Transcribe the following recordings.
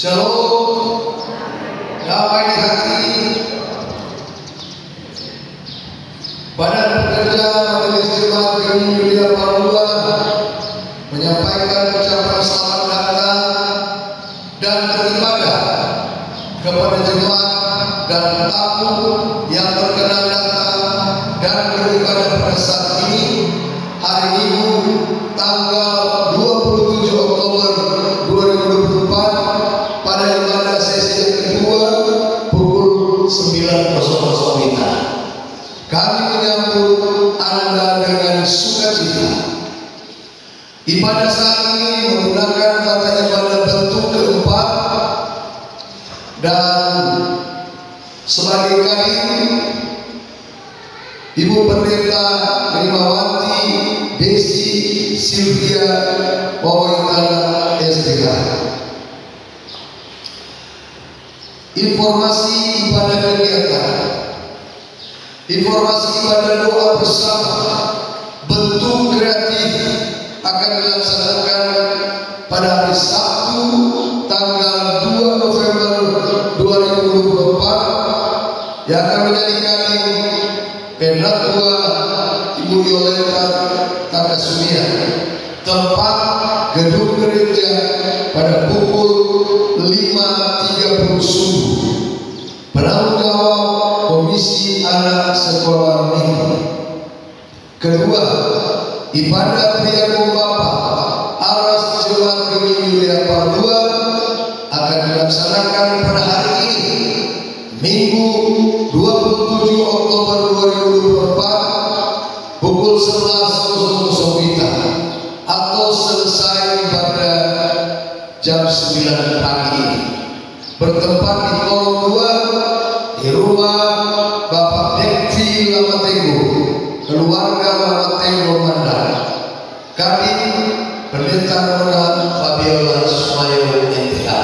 Shalom, damai di hati. Badan pekerja Majelis Jemaat Gemi Yulia Palua menyampaikan ucapan selamat datang dan beribadah kepada jemaat dan tamu yang berkenan datang dan beribadah pada saat ini, hari Minggu tanggal 27 Oktober 2024 pada ibadah sesi yang kedua pukul 9.00 WITA. Kami menyambut Anda dengan sukacita. Ibadah saat ini menggunakan tata ibadah bentuk keempat, dan sebagai kadin Ibu Pendeta Limawati Desi Sylvia Wawoitana SDK. Informasi ibadah kegiatan. Informasi ibadah doa bersama bentuk kreatif akan dilaksanakan pada hari Sabtu tanggal 2 November 2024 yang akan menjadi kadin Pendatua Ibu Yoleta Takasumia. Tempat gedung gereja pada pukul 5.30 subuh. Penanggung jawab Komisi Anak Sekolah Minggu. Kedua, ibadah pria Bapak Aras Jemaat Gemi Yulia Palua akan dilaksanakan pada hari ini, Minggu 27 Oktober 2024 pukul 11.00 WITA atau selesai pada jam 9 pagi, bertempat di kolom 2 di rumah Bapak Dekvi Lamatego, keluarga Lamatego Mandar. Kami Pendeta Nona Fabiola Sumayo NTA.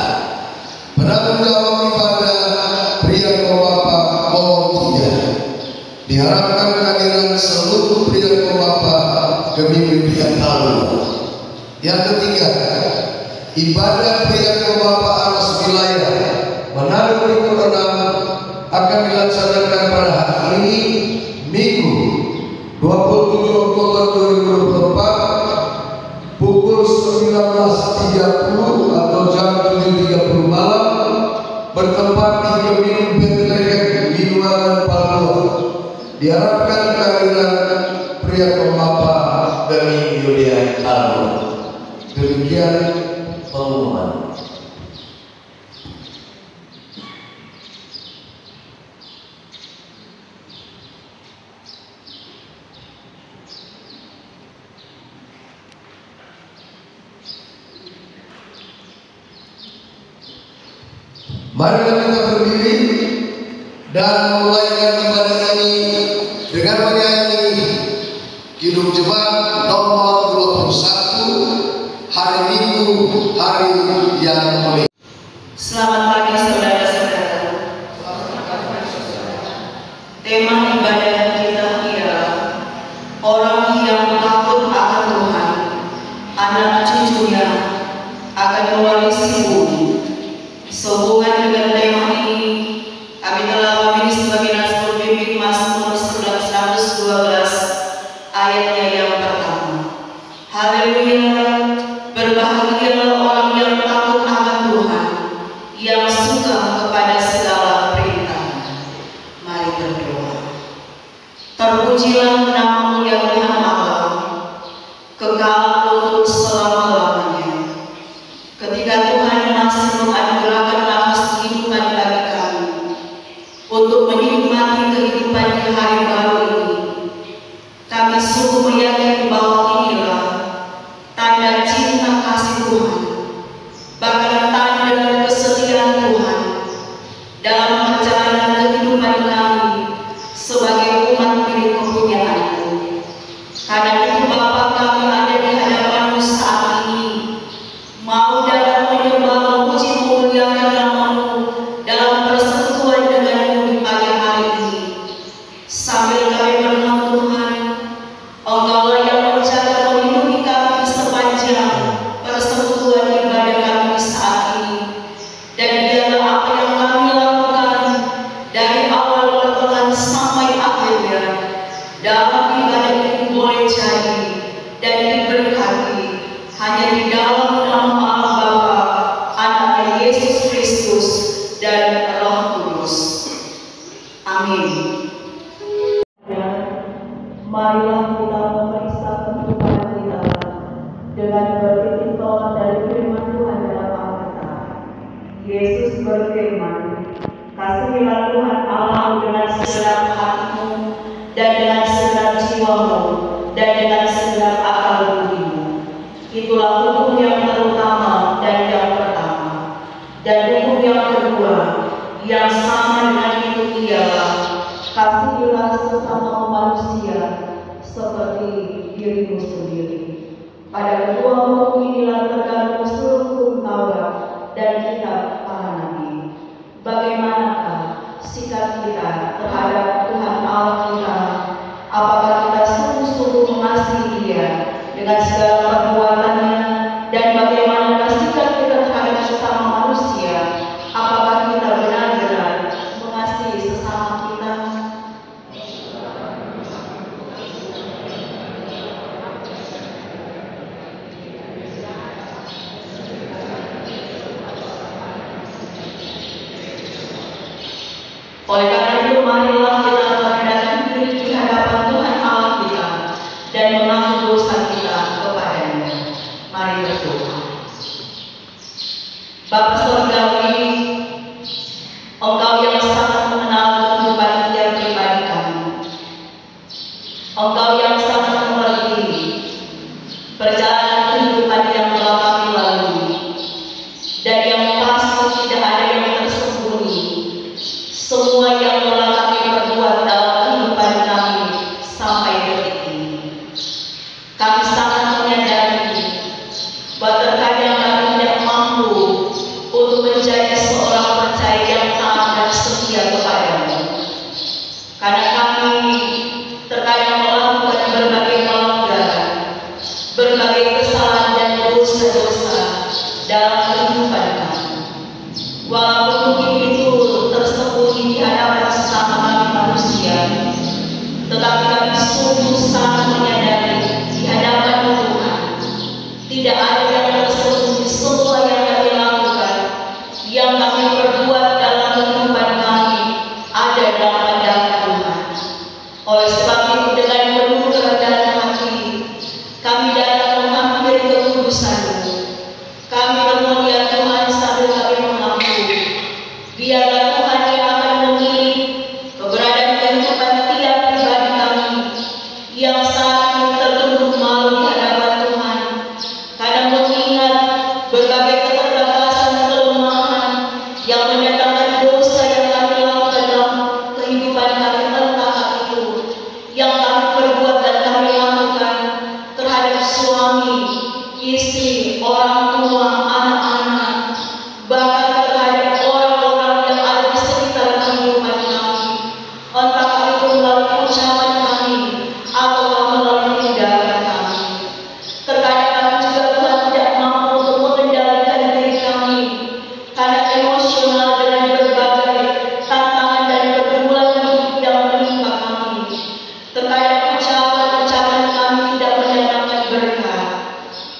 Penanggung jawab ibadah pria Bapak kolom 3. Diharapkan kehadiran seluruh pria Bapak Gemi Yulia Palua. Yang ketiga, ibadah pria Bapak Aras Wilayah Manado Timur 6 akan dilaksanakan pada hari ini, Minggu 27 Oktober 2024 pukul 19.30 atau jam 7.30 malam, bertempat di Gemi Bethlehem Minuanan Palua. Diharapkan kehadiran pria Bapak Gemi Yulia Palua. Demikian pengumuman. Mari kita berdiri dan memulaikan ibadah ini dengan menyanyi Kidung Jemaat nomor 21, hari Minggu, hari yang mulia. Selamat pagi saudara-saudara. Tema ibadah kita ialah orang yang takut akan Tuhan, anak cucunya akan mewarisi bumi. Sehubungan dengan tema ini, kami telah memilih sebagai naskah pemimpin Mazmur 112 ayatnya yang pertama. Haleluya, berbahagialah orang yang takut akan Tuhan, yang suka kepada segala perintah-Nya. Mari berdoa. Terpujilah nama-Mu ya Tuhan Allah, kekal untuk selama-lamanya. Ketika Tuhan masih menganugerahkan nafas kehidupan bagi kami untuk menikmati kehidupan di hari baru ini, kami sungguh meyakini bahwa inilah tanda cinta kasih Tuhan, bahkan tanda kesetiaan Tuhan dalam perjalanan kehidupan kami sebagai umat milik kepunyaan-Mu. Karena itu Bapa, kami ada di hadapan-Mu saat ini, mau dalam menyembah, memuji, memuliakan nama-Mu dalam persekutuan dengan-Mu di pagi hari ini. Sambil kami berdoa Tuhan, Engkau Amin. Marilah kita memeriksa kehidupan kita dengan bertitik dari firman Tuhan dalam Alkitab. Yesus berfirman, "Kasihilah Tuhan Allah dengan segenap hatimu dan dengan segenap jiwamu dan dengan segenap akal budimu." Itulah hukum yang terutama dan yang pertama. Dan hukum yang kedua yang sama dengan itu ialah, "Kasihilah sesama manusia seperti dirimu sendiri." Pada kedua hukum inilah tergantung seluruh hukum Taurat dan kitab para nabi. Bagaimanakah sikap kita terhadap Tuhan Allah kita? Apakah kita sungguh-sungguh mengasihi Dia dengan segala perbuatannya? Dan bagaimanakah sikap kita terhadap sesama manusia? Apakah kita benar-benar mengasihi sesama kita? Oleh karena itu, marilah kita merendahkan diri di hadapan Tuhan Allah kita dan mengaku dosa kita kepadanya. Mari berdoa. Bapa Surgawi, Engkau yang sangat mengenal kehidupan tiap pribadi kami. Engkau yang sangat mengerti perjalanan kehidupan yang telah kami lalui, dan yang pasti tidak ada yang tersembunyi. Semua yang telah kami perbuat dalam kehidupan kami sampai detik ini. Kami sangat menyadari bahwa terkadang kami tidak mampu untuk menjadi seorang percaya yang taat dan setia kepadamu. Karena kami terkadang melakukan berbagai pelanggaran, berbagai kesalahan dan dosa-dosa dalam kehidupan kami. Walaupun mungkin itu tersembunyi di hadapan sesama kami manusia, tetapi kami sungguh sangat menyadari di hadapan Tuhan tidak ada yang tersembunyi. Semua yang kami lakukan, yang kami perbuat dalam kehidupan kami ada dalam pandangan Tuhan. Oleh sebab itu, dengan penuh kerendahan hati kami datang menghampiri kekudusan-Mu. Kami memohon ya Tuhan, sambil kami mengaku, biarlah Tuhan yang akan memilih keberadaan kehidupan tiap pribadi kami yang saat ini tertunduk malu di hadapan Tuhan karena mengingat berbagai keterbatasan dan kelemahan yang mendatangkan dosa yang kami lakukan dalam kehidupan kami, entah itu yang kami perbuat dan kami lakukan terhadap suami, istri, orang tua, anak-anak, bahkan terhadap orang-orang yang ada di sekitar kehidupan kami, entah itu melalui ucapan kami atau melalui tindakan kami. Terkadang kami juga Tuhan tidak mampu untuk mengendalikan diri kami karena emosional dengan berbagai tantangan dan pergumulan hidup yang menimpa kami. Terkadang ucapan-ucapan kami tidak mendatangkan berkah,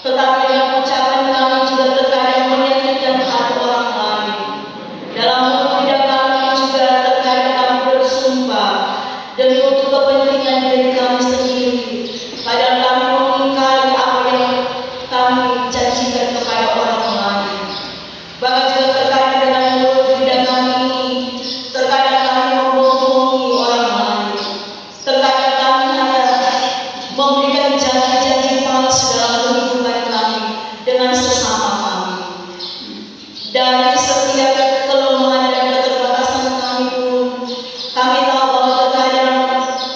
tetapi dengan ucapan kami juga terkadang menyakitkan hati orang lain. Dalam hidup kami juga terkadang kami bersumpah demi untuk kepentingan diri kami sendiri, padahal kami mengingkari apa yang kami janjikan kepada orang lain. Bahkan juga terkadang dengan mulut lidah kami ini, terkadang kami membohongi orang lain. Terkadang kami hanya memberikan janji-janji palsu dalam kehidupan kami dengan sesama kami. Dari setiap kelemahan dan keterbatasan kami pun, kami tahu bahwa terkadang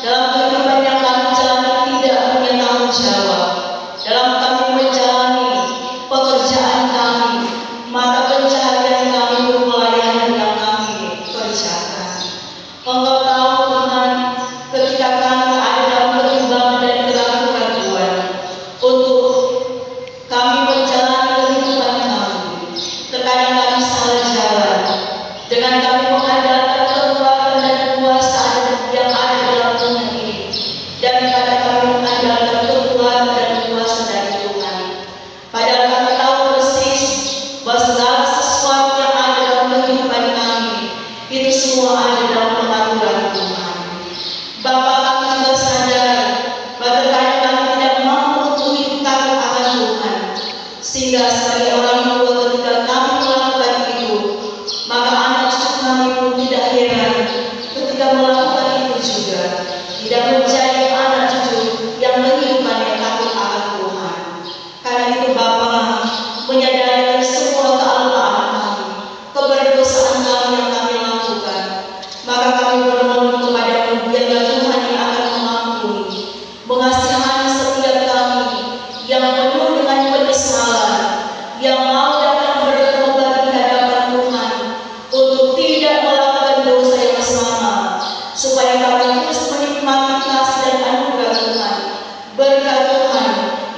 dalam kehidupan yang kami jalani tidak punya tanggung jawab dalam kami menjalani pekerjaan kami, mata pencaharian kami pun pelayanan yang kami kerjakan. Engkau tahu Tuhan, ketika kami ada dalam kebimbangan dan keraguan untuk kami menjalani kehidupan kami, terkadang kami salah jalan dengan kami mengandalkan kekuatan dan kuasa yang ada dalam dunia ini daripada kami mengandalkan kekuatan dan kuasa dari Tuhan. Padahal kami tahu persis bahwa segala sesuatu yang ada dalam kehidupan kami itu semua ada dalam pengaturan Tuhan. dan menjadi anak cucu yang menghidupannya takut akan Tuhan. Karena itu Bapa menyadari semua kealpaan kami, keberdosaan kami yang kami lakukan, maka kami bermohon kepada-Mu biarlah Tuhan yang akan mengampuni, mengasihani setiap kami yang penuh dengan penyesalan, yang mau datang bertobat di hadapan Tuhan untuk tidak melakukan dosa yang sama, supaya kami terus menikmati kasih dan anugerah Tuhan, berkat Tuhan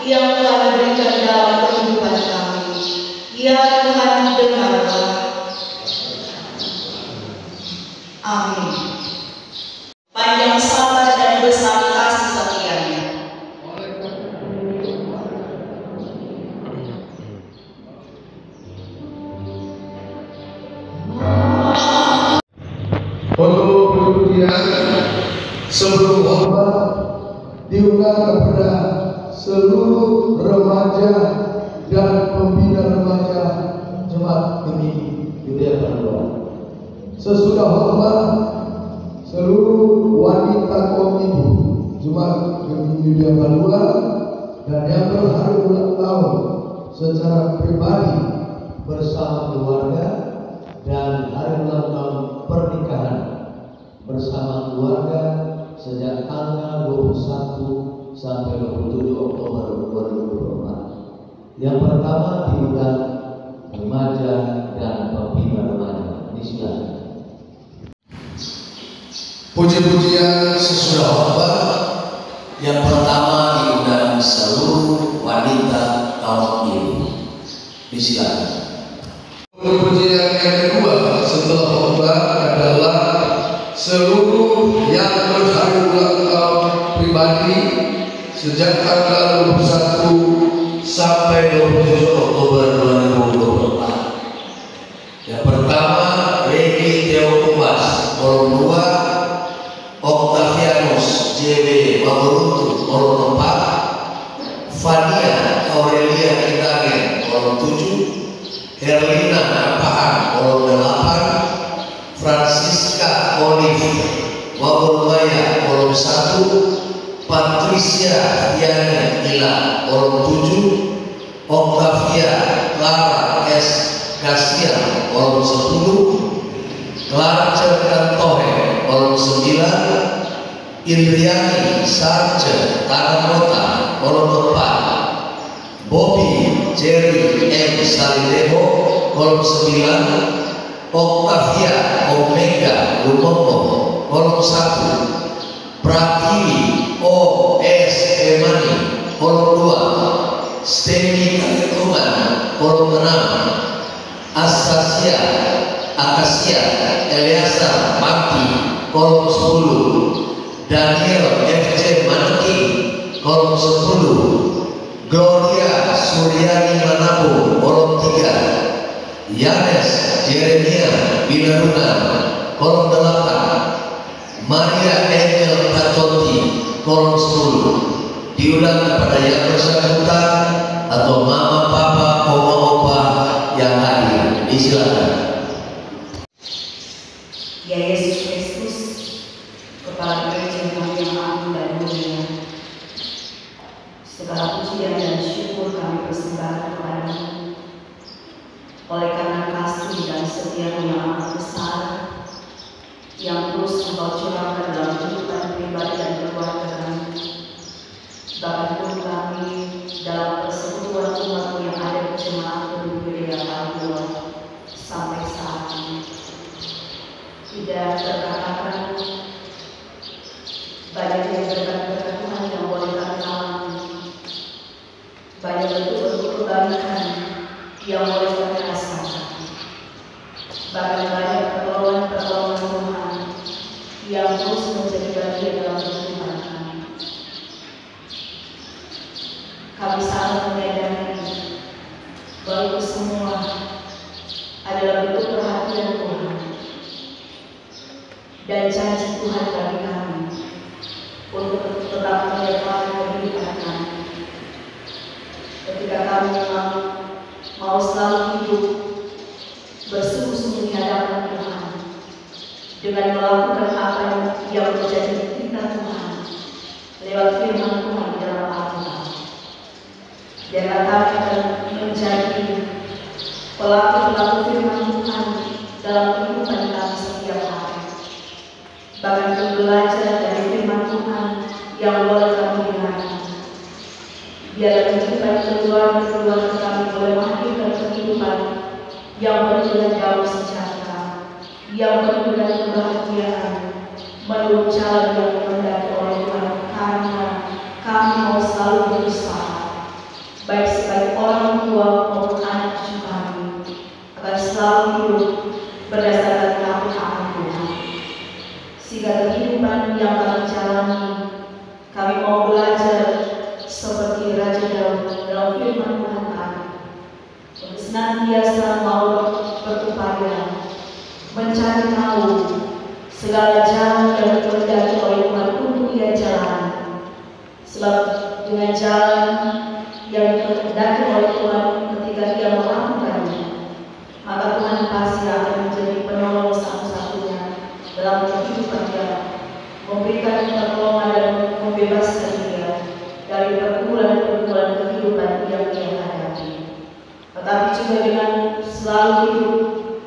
yang telah diberikan dalam kehidupan kami. Ya Tuhan, dengarlah. Amin. Panjang sabar dan besar kasih setianya. Untuk kemudian sebelum khotbah diundang kepada seluruh remaja dan pembina remaja Jemaat Gemini Yudea Bandung. Sesudah khotbah, seluruh wanita kaum ibu Jemaat Gemini Yudea Bandung dan yang berhari ulang tahun secara pribadi bersama keluarga dan hari ulang tahun pernikahan bersama keluarga sejak tanggal 21 sampai 27 Oktober 2024. Yang pertama diundang remaja dan pembina remaja. Disilakan. Puji-pujian sesudah khotbah. Yang pertama diundang seluruh wanita kaum ibu. Disilakan. Pujian yang kedua setelah khotbah adalah seluruh yang berhari ulang tahun pribadi sejak tanggal 21 sampai 27 Oktober 2024. Yang pertama Regi Theokomas Kolom 2, Octavianus JW Maburuntu Kolom 4, Fania Aurelia Kitangen Kolom 7, Herlina Apaan Kolom 8, Francisca Olive Waburmaya Kolom 1, Patricia Diana Ila Kolom 7, Octavia Clara S. Garcia Kolom 10, Clara Cerkantohe Kolom 9, Indriani Sarce Tanamota Kolom 4, Bobby Jerry M. Salideho Kolom 9, Octavia Omega Lumomo Kolom 1, Pratiwi O. S. Emani Kolom 2, Steny Kaketungan Kolom 6, Akasia Eliasa Mati Kolom 10, Daniel F.J. Manki Kolom 10, Gloria Suryani Manabo Kolom 3, Yanes Jeremia Binaruna Kolom 8, Maria Angel Tatonti Kolom 10. Diulang kepada yang bersangkutan atau mama, papa, oma, opa yang hadir. Disilakan. Ya Yesus Kristus, Kepala Gereja yang agung dan mulia, segala pujian dan syukur kami persembahkan kepadamu oleh karena kasih dan setia-Mu yang amat besar yang terus Engkau curahkan dalam kehidupan pribadi dan keluarga kami. Bahkan pun kami dalam persekutuan umat-Mu yang ada di Jemaat Gemini Yudea Bandung sampai saat ini tidak terkatakan banyak yang berkat-berkat Tuhan yang boleh kami alami, banyak bentuk-bentuk kebaikan yang boleh kami rasakan, bahkan banyak pertolongan-pertolongan Tuhan yang terus menjadi bagian dalam kehidupan kami. Kami sangat menyadari bahwa itu semua adalah bentuk perhatian Tuhan dan janji Tuhan bagi kami untuk tetap menyertai kehidupan kami. Ketika kami mau selalu hidup bersungguh-sungguh di hadapan Tuhan dengan melakukan apa yang menjadi kita Tuhan, lewat firman Tuhan di dalam Alkitab. Biarlah kami akan menjadi pelaku-pelaku firman Tuhan dalam kehidupan kami setiap hari. Bahkan belajar dari firman Tuhan yang boleh kami dengarkan. Biar kehidupan keluarga kami boleh menghadirkan kehidupan yang penuh dengan damai sejahtera, yang penuh dengan kebahagiaan, menurut jalan yang dikehendaki oleh Tuhan, karena kami mau selalu berusaha, baik sebagai orang tua maupun anak cucu kami, akan selalu hidup berdasarkan takut akan Tuhan. Sehingga kehidupan yang kami jalani, kami mau belajar seperti Raja Daud dalam firman Tuhan tadi, untuk senantiasa mau berupaya mencari tahu segala jalan yang dikehendaki oleh Tuhan untuk ia jalani. Sebab dengan jalan yang dikehendaki oleh Tuhan ketika ia melakukannya, maka Tuhan pasti akan menjadi penolong satu-satunya dalam kehidupan dia, memberikan pertolongan dan membebaskan dia dari pergumulan-pergumulan kehidupan yang dia hadapi. Tetapi juga dengan selalu hidup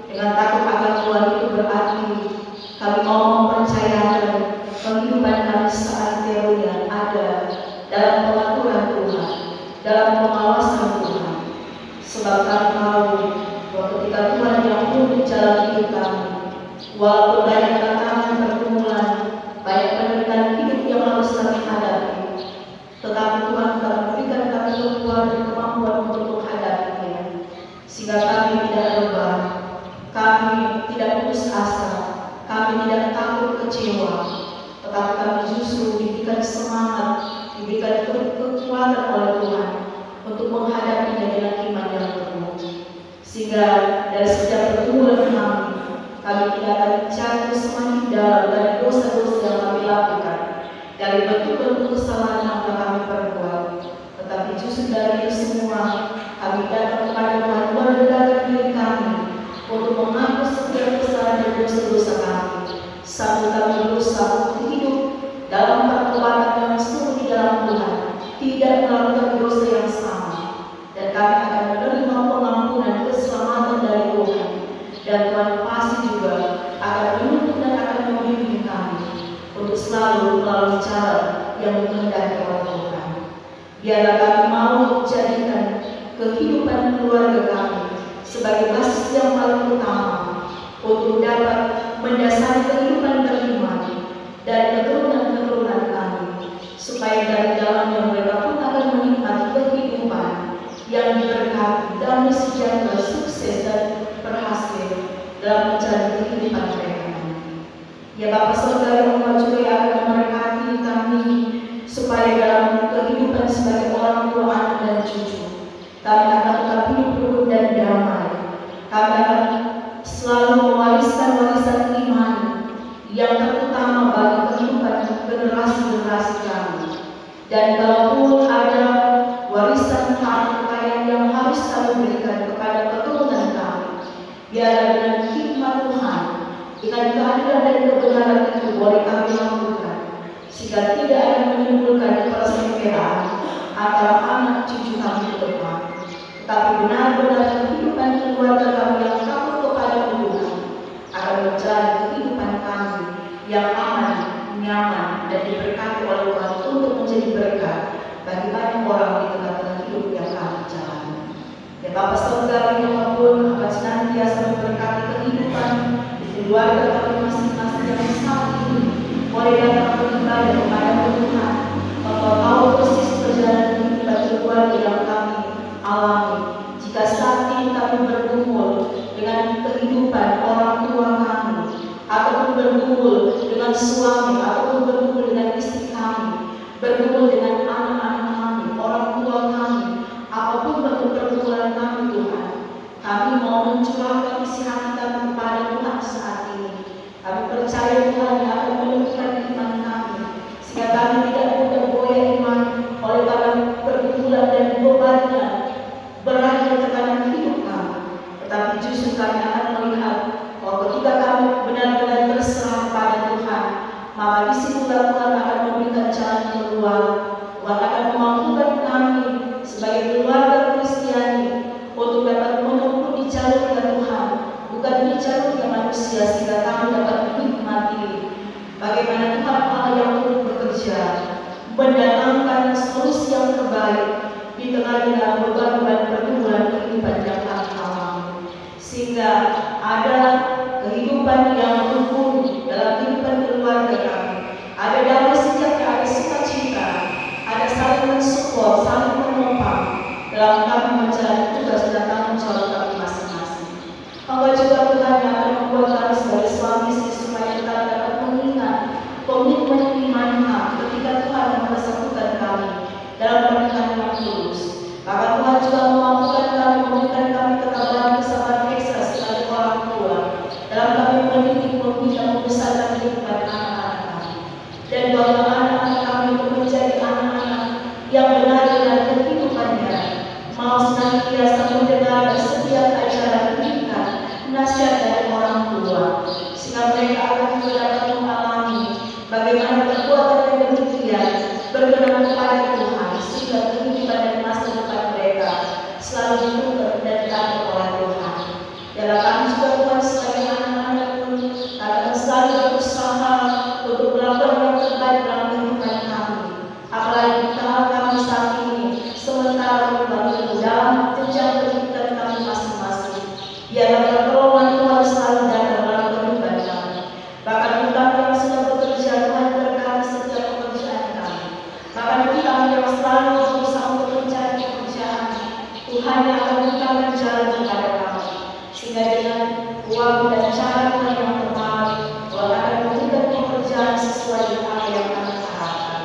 dengan takut akan Tuhan, itu berarti kami mau mempercayakan kehidupan kami seantero ada dalam pengaturan Tuhan, dalam pengawasan Tuhan. Sebab kami tahu bahwa ketika Tuhan yang menuntut jalan hidup kami, walaupun banyak tantangan pergumulan, banyak penderitaan hidup yang harus kami hadapi, tetapi Tuhan telah memberikan kami kekuatan dan kemampuan untuk menghadapinya, sehingga kami tidak rebah, kami tidak putus asa, kami tidak takut kecewa, tetapi kami justru diberikan semangat, diberikan kekuatan oleh Tuhan untuk menghadapinya dengan iman yang penuh. Sehingga dari setiap pergumulan kami tidak akan jatuh semakin dalam dari dosa-dosa yang kami lakukan, dari bentuk-bentuk kesalahan yang telah kami perbuat, tetapi justru dari itu semua kami datang kepada Tuhan, merendahkan diri kami untuk menghapus setiap kesalahan dan dosa-dosa kami, sambil kami berusaha untuk hidup dalam pertobatan yang sungguh di dalam Tuhan, tidak melakukan dosa yang sama, dan kami akan menerima pengampunan keselamatan dari Tuhan, dan Tuhan pasti juga akan menuntun dan akan membimbing kami untuk selalu melalui jalan yang dikehendaki oleh Tuhan. Biarlah kami mau jadikan kehidupan keluarga kami sebagai basis yang paling utama untuk dapat mendasari kehidupan beriman dan keturunan-keturunan kami, supaya dari dalamnya mereka pun akan menikmati kehidupan yang diberkati, damai sejahtera, sukses dan berhasil dalam menjalani kehidupan mereka nanti. Ya Bapa Saudara yang juga akan memberkati kami, supaya dalam kehidupan sebagai orang tua, anak dan cucu, kami akan tetap hidup rukun dan damai. Kami akan selalu mewariskan warisan iman yang terutama bagi kehidupan generasi-generasi kami. Dan kalaupun ada warisan harta kekayaan yang harus kami berikan kepada keturunan kami, biarlah dengan hikmat Tuhan, dengan keadilan dan kebenaran itu boleh kami lakukan, sehingga tidak akan menimbulkan perselingkuhan antara anak cucu kami ke depan, tetapi benar-benar kehidupan keluarga kami yang takut kepada Tuhan akan menjadi kehidupan kami yang aman, nyaman, dan diberkati oleh Tuhan untuk menjadi berkat bagi banyak orang di tengah-tengah hidup yang kami jalani. Ya Bapak Saudara yang apapun akan senantiasa memberkati kehidupan di keluarga kami masing-masing yang saat ini boleh datang beribadah kepada Tuhan. Engkau tahu persis perjalanan kehidupan keluarga yang kami alami. Jika saat ini kami bergumul dengan kehidupan orang tua kami, ataupun bergumul dengan suami, ataupun bergumul dengan istri kami, bergumul dengan anak-anak kami, orang tua kami, apapun bentuk pergumulan kami Tuhan, kami mau mencurahkan isi hati kami kepada Tuhan saat ini. Kami percaya Tuhan yang akan meneguhkan iman kami, sehingga kami tidak mudah goyah iman oleh karena pergumulan dan bebannya berat dan tekanan hidup kami. Tetapi justru kami akan melihat bahwa ketika kami benar-benar berserah kepada Tuhan, maka disitulah Tuhan akan memberikan jalan keluar. Tuhan akan memampukan kami sebagai keluarga Kristiani untuk dapat menempuh di jalurnya Tuhan, bukan di jalurnya manusia, sehingga kami dapat menikmati bagaimana Tuhan Allah yang turut bekerja mendatangkan solusi yang terbaik di tengah-tengah beban-beban pergumulan kehidupan yang kami alami, sehingga ada kehidupan yang rukun dalam kehidupan keluarga kami, ada damai sejahtera, ada sukacita, ada saling mensupport, saling menopang dalam kami menjalani tugas dan tanggung jawab kami masing-masing. Engkau juga Tuhan yang akan membuat kami sebagai suami istri supaya kita dapat mengingat komitmen iman kami ketika Tuhan mempersatukan kami dalam pernikahan yang tulus. Bahkan Tuhan juga memampukan kami, memberikan kami ketabahan, kesabaran ekstra sebagai orang tua dalam kami mendidik, membina, membesarkan kehidupan anak-anak kami. Dan bahwa anak-anak kami itu menjadi anak-anak yang benar-benar kehidupannya mau senantiasa mendengar setiap ajaran pendidikan, nasihat dari orang tua, sehingga mereka akan juga dapat mengalami bagaimana perbuatan yang demikian berkenan kepada Tuhan, sehingga kehidupan dan masa depan mereka selalu ditukar dan diatur oleh Tuhan. Dalam kami juga Tuhan sebagai anak-anak pun akan selalu berusaha untuk melakukan yang terbaik dalam kehidupan kami. Apalagi tahap kami saat ini, sementara Tuhan dalam jenjang pendidikan kami masing-masing. Biarlah pertolongan Tuhan selalu datang dalam kehidupan kami. Bahkan Tuhan yang sudah bekerja, Tuhan berkati setiap pekerjaan kami. Bahkan Tuhan yang selalu berusaha untuk mencari pekerjaan, Tuhan yang akan membukakan jalan kepada kami. Sehingga dengan uang dan cara Tuhan yang terbaik, Tuhan akan memberikan pekerjaan sesuai dengan apa yang kami harapkan.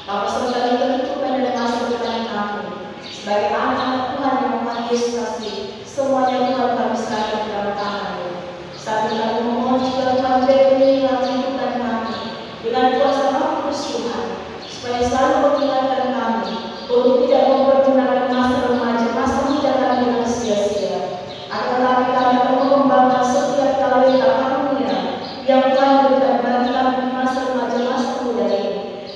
Bapak sertai kehidupan dan masa depan kami sebagai anak-anak Tuhan yang Tuhan Yesus kasih. Semuanya Tuhan kami serahkan dalam tangan-Mu. Saat kami memohon juga Tuhan berilah kehidupan kami dengan kuasa Roh Kudus Tuhan, supaya selalu mengingatkan kami untuk tidak mempergunakan masa remaja, masa muda kami dengan sia-sia. Akan tetapi kami akan mengembangkan setiap talenta karunia yang Tuhan berikan bagi kami di masa remaja, masa muda ini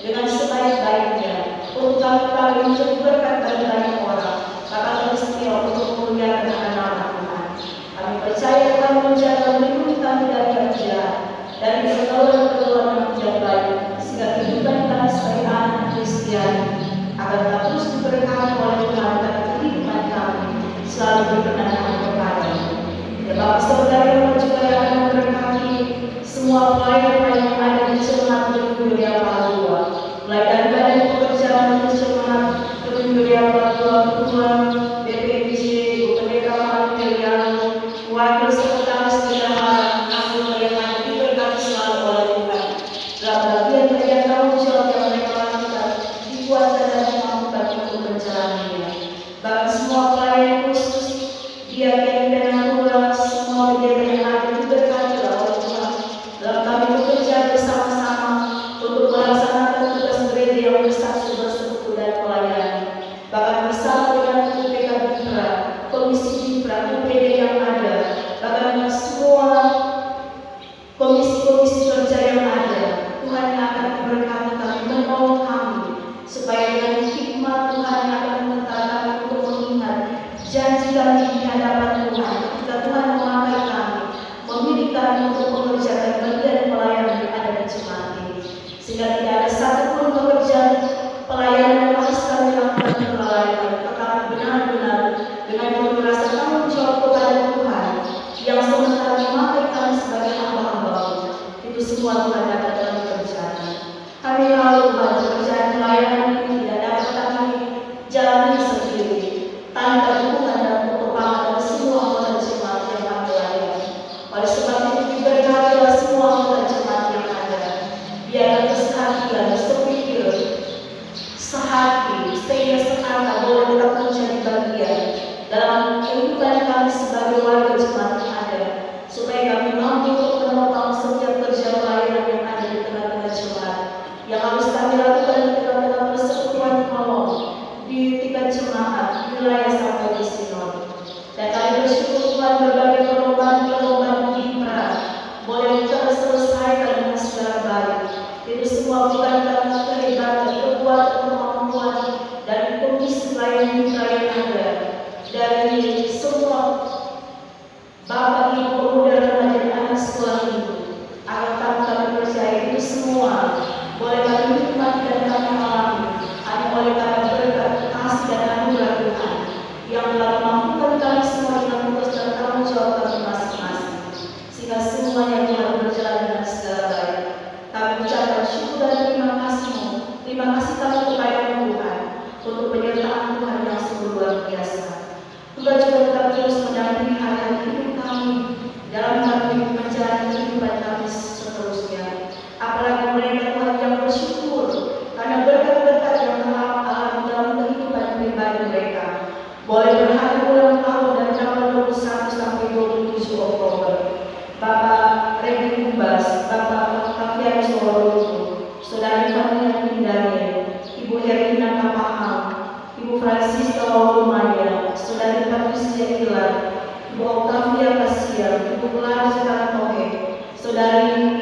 dengan sebaik-baiknya, untuk kami menjadi berkat bagi banyak orang, bahkan beristimewa untuk memuliakan nama Tuhan. Kami percaya Tuhan menjaga melindungi kami dari yang jahat, dari pergaulan-pergaulan yang tidak baik, sehingga kehidupan kami sebagai anak Kristiani akan terus diberkati oleh Tuhan dan kehidupan kami selalu berkenan kepada-Mu. Ya Bapak Saudara yang juga yang akan memberkati semua pelayan-pelayan yang ada di Jemaat Gedung Gereja Palua, mulai dari badan pekerjaan di Jemaat Gedung Gereja Palua, Ketua BPJ, Ibu Pendeta Mahathir, Wakil Sekretaris Bendahara, anggota yang ada diberkati selalu oleh Tuhan dalam bagian-bagian tanggung jawab yang mereka lakukan, dikuatkan dan dimampukan untuk menjalaninya. Bahkan semua pelayan khusus, diaken dan anggota, semua pendeta yang ada diberkati oleh Tuhan dalam kami bekerja bersama-sama untuk melaksanakan tugas gereja yang bersatu bersekutu dan pelayanan. Bahkan bersama dengan UPK Bipra, Komisi Bipra, UPD yang ada, bahkan dengan semua komisi-komisi kerja yang ada, Tuhan yang akan memberkati kami, menolong kami, supaya dengan hikmat Tuhan yang akan mengantar kami untuk mengingat janji kami di hadapan Tuhan ketika Tuhan memakai kami, memilih kami untuk mengerjakan bagian pelayanan yang ada di jemaat ini, sehingga tidak ada satupun pekerjaan pelayanan yang harus kami lakukan kelalaian, tetapi benar-benar dengan merasa tanggung jawab kepada Tuhan yang sementara memakai kami sebagai hamba-hamba-Mu, itu semua Tuhan dapat kami kerjakan. Kami tahu Tuhan pekerjaan pelayanan ini tidak dapat kami jalani sendiri tanpa dukungan dan pertolongan dari semua anggota jemaat yang kami layani. Oleh sebab itu diberkatilah semua anggota jemaat yang ada, biarlah kesehatan, sepikir, sehati, sehingga sekata boleh tetap menjadi bagian dalam kehidupan kami sebagai warga jemaat yang ada, supaya kami mampu untuk menopang setiap kerja pelayanan yang ada di tengah-tengah jemaat, yang harus kami lakukan di tengah-tengah persekutuan kolom, di tingkat jemaat, di wilayah sampai di sinod. Dan kami bersyukur Tuhan berbagai perlombaan-perlombaan Bipra boleh terselesaikan dengan segala baik. Itu semua bukan karena kehebatan mitra yang ada, dari semua Bapak Ibu pemuda remaja dan anak sekolah itu, agar kami percaya itu semua boleh kami nikmati dan kami alami hanya oleh karena berkat kasih dan anugerah Tuhan yang telah memampukan kami semua dengan tugas dan tanggung jawab kami masing-masing, sehingga semuanya telah berjalan dengan segala baik. Kami ucapkan syukur dan terima kasih kami kepada Tuhan untuk penyertaan Tuhan yang sungguh luar biasa. Tuhan juga tetap terus mendampingi hari-hari hidup kami dalam kami menjalani kehidupan kami seterusnya. Apalagi mereka Tuhan yang bersyukur karena berkat-berkat yang telah alami dalam kehidupan pribadi mereka. Boleh berhari ulang tahun dari tanggal 21 sampai 27 Oktober. Bapak Redi Kumbas, Bapak Kavian Sorodo, Saudari Fania Pindane, Ibu Herlina Kapaham, Ibu Francisca Waulumaya, Saudari Patricia Ilan, Ibu Octavia Kasian, Ibu Clara Sukantohe, Saudari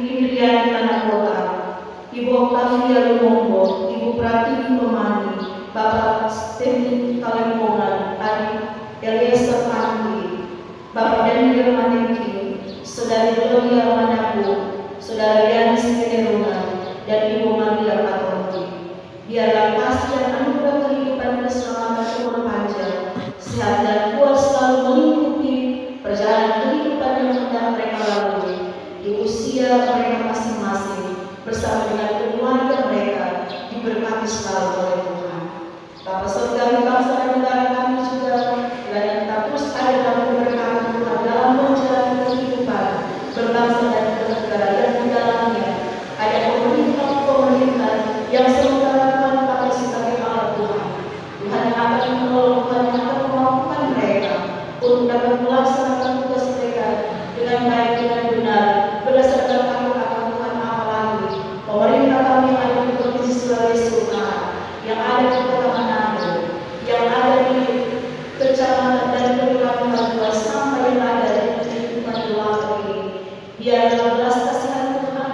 Indriani Tanakota, Ibu Octavia Lumombo, Ibu Pratiwi Pemani, Bapak Stephen Kalempongan, Adik Eliezer Pandi, Bapak Daniel Maneki, Saudari Gloria Manabu, Saudara Yanis Keneruna, dan Ibu Maria Patroni. Biarlah kasih dan anugerah kehidupan keselamatan umur panjang, sehat dan kuat selalu mengikuti perjalanan kehidupan yang sedang mereka lalui di usia mereka masing-masing, bersama dengan keluarga mereka, diberkati selalu oleh Tuhan. Bapa Surgawi, bangsa dan negara kami juga, kiranya kita terus ada dalam keberkahan Tuhan dalam menjalani kehidupan berbangsa dan bernegara yang di dalamnya ada pemerintah yang sementara Tuhan pakai sebagai alat Tuhan. Tuhan yang akan menolong, Tuhan yang akan memampukan mereka untuk dapat melaksanakan tugas mereka dengan baik, dengan benar, berdasarkan takut akan Tuhan. Apalagi pemerintah kami yang ada di Provinsi Sulawesi Utara, yang ada di Kota Manado, yang ada di kecamatan dan kelurahan Madura, sampai yang ada di lingkungan Luar ini. Biarlah belas kasihan Tuhan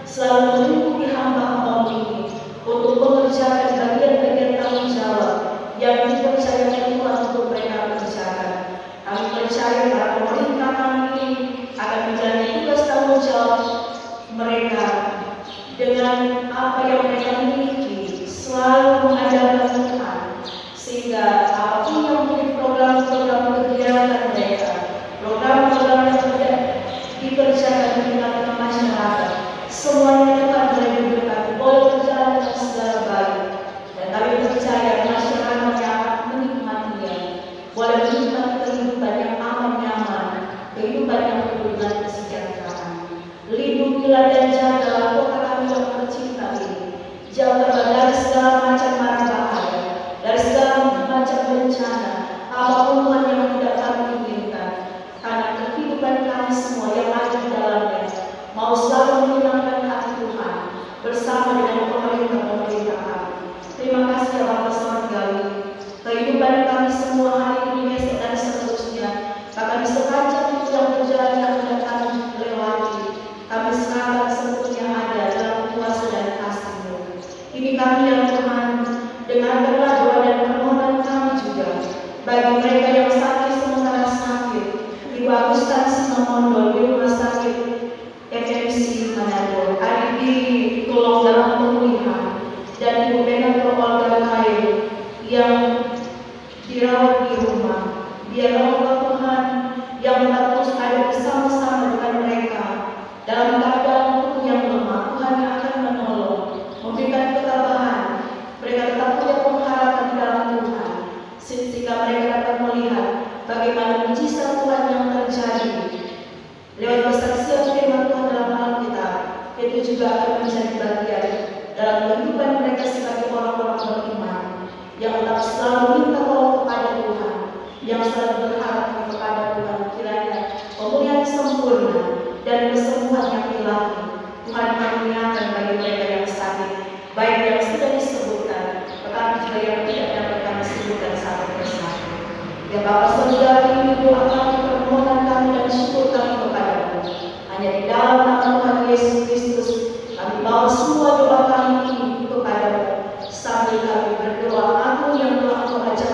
selalu melindungi hamba-hamba ini untuk mengerjakan bagian-bagian tanggung jawab yang dipercayakan Tuhan untuk mereka kerjakan. Kami percaya para pemerintah kami akan menjalani tugas tanggung jawab mereka dengan apa yang mereka miliki, selalu mengandalkan Tuhan, sehingga apapun yang menjadi program-program kegiatan mereka, program-program yang tidak dikerjakan di tengah-tengah masyarakat, semuanya Tuhan boleh diberkati, boleh berjalan dengan segala baik. Dan kami percaya masyarakat yang akan menikmatinya boleh menikmati kehidupan yang aman, nyaman, kehidupan yang penuh dengan kesejahteraan. Lindungilah dan jagalah kota kami yang tercinta ini. Jagalah dari segala macam mara bahaya, dari segala macam bencana, apapun Tuhan yang tidak kami inginkan. Karena kehidupan kami semua yang ada di dalamnya mau selalu menyenangkan hati Tuhan bersama dengan pemerintah kami. Terima kasih ya Bapak Surgawi. Kehidupan kami semua hari ini, besok dan seterusnya, bahkan di sepanjang itu yang berjalan yang sudah kami lewati, kami serahkan seluruhnya ada dalam kuasa dan kasih-Mu. Ini kami yang Tuhan, dengarkanlah doa dan permohonan kami juga bagi mereka yang sakit sementara sakit. Ibu Agustan Sinomondol di rumah sakit FMC Manado, adik ditolong dalam pemulihan, dan Ibu Benato Olga Kaye yang dirawat di rumah. Biarlah Allah Tuhan yang terus ada bersama-sama dengan mereka dalam keadaan tubuh yang lemah. Tuhan yang akan menolong, memberikan ketabahan. Mereka tetap punya pengharapan di dalam Tuhan, sehingga mereka dapat melihat bagaimana mujizat Tuhan yang terjadi lewat kesaksian firman Tuhan dalam Alkitab. Itu juga akan menjadi bagian dalam kehidupan mereka sebagai orang-orang beriman yang tetap selalu minta tolong kepada Tuhan, yang selalu berharap kepada Tuhan. Kiranya pemulihan sempurna dan kesembuhan yang ilahi Tuhan karuniakan bagi mereka yang sakit, baik yang sudah disebutkan, tetapi juga yang tidak dapat kami sebutkan satu persatu. Ya Bapa Surgawi, ini doa kami, permohonan kami dan syukur kami kepada-Mu. Hanya di dalam nama Tuhan Yesus Kristus kami bawa semua doa kami ini kepada-Mu, sambil kami berdoa, Aku yang telah Engkau ajar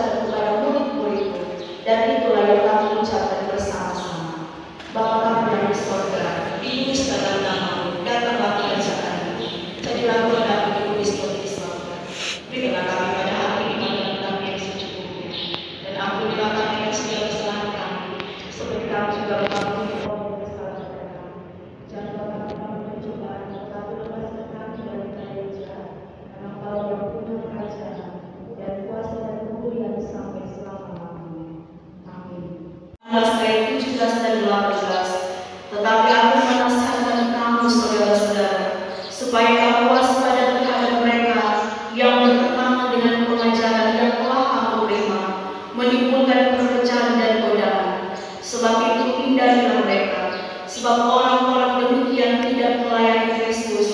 supaya kamu waspada terhadap mereka yang bertentangan dengan pengajaran yang telah kamu terima, menimbulkan perpecahan dan godaan. Sebab itu hindarilah mereka, sebab orang-orang demikian tidak melayani Kristus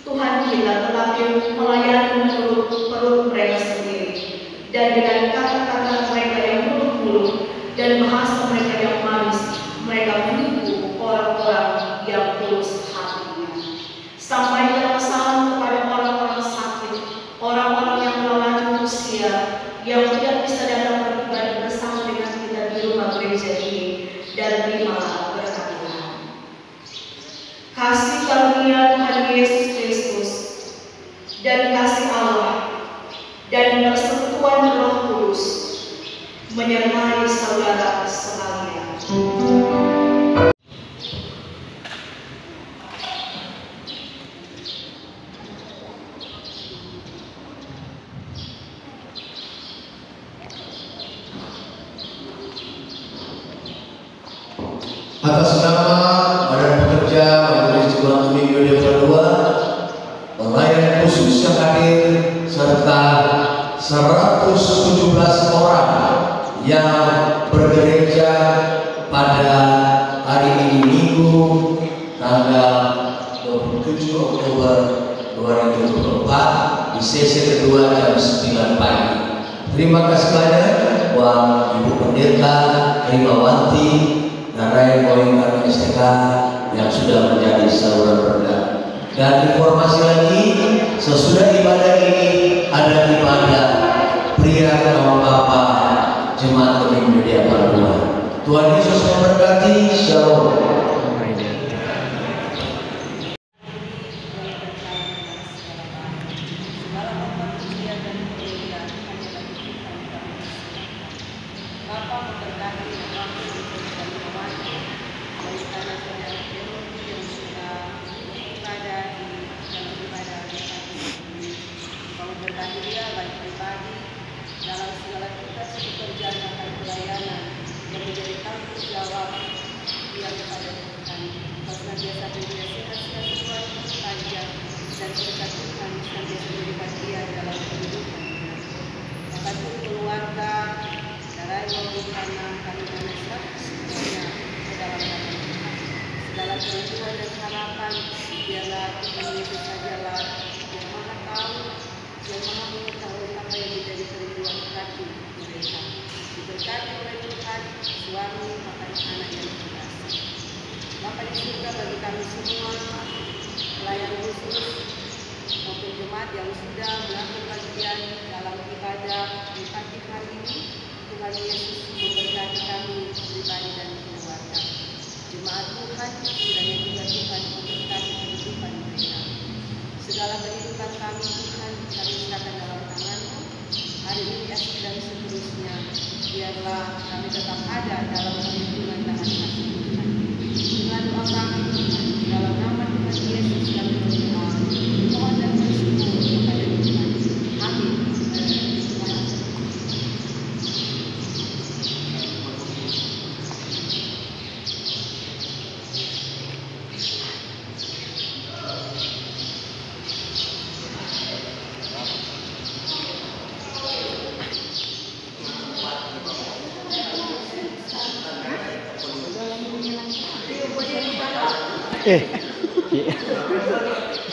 Tuhan kita, tetapi melayani menurut perut mereka sendiri, dan dengan kata-kata mereka yang muluk-muluk dan bahasa mereka yang manis, mereka menipu orang-orang yang tulus hatinya. Sampaikanlah salam kepada orang-orang sakit, orang-orang yang melalui usia, yang tidak bisa datang beribadah bersama dengan kita di rumah gereja ini, dan terimalah berkat Tuhan. Kasih karunia Tuhan Yesus Kristus dan kasih Allah dan persekutuan Roh Kudus menyertai saudara sekalian. Atas nama Badan Pekerja Majelis Juang Minggu kedua, pelayan khusus yang hadir serta 117 orang yang bergereja pada hari ini Minggu tanggal 27 Oktober 2024 di sesi kedua jam 9 pagi. Terima kasih banyak buat Ibu Pendeta Rimawanti Narayan Boyingan STK yang sudah menjadi saluran berkat. Dan informasi lagi, sesudah ibadah ini ada ibadah pria sama bapak jemaat Gemini Media Parua. Tuhan Yesus memberkati. Shalom. Iya.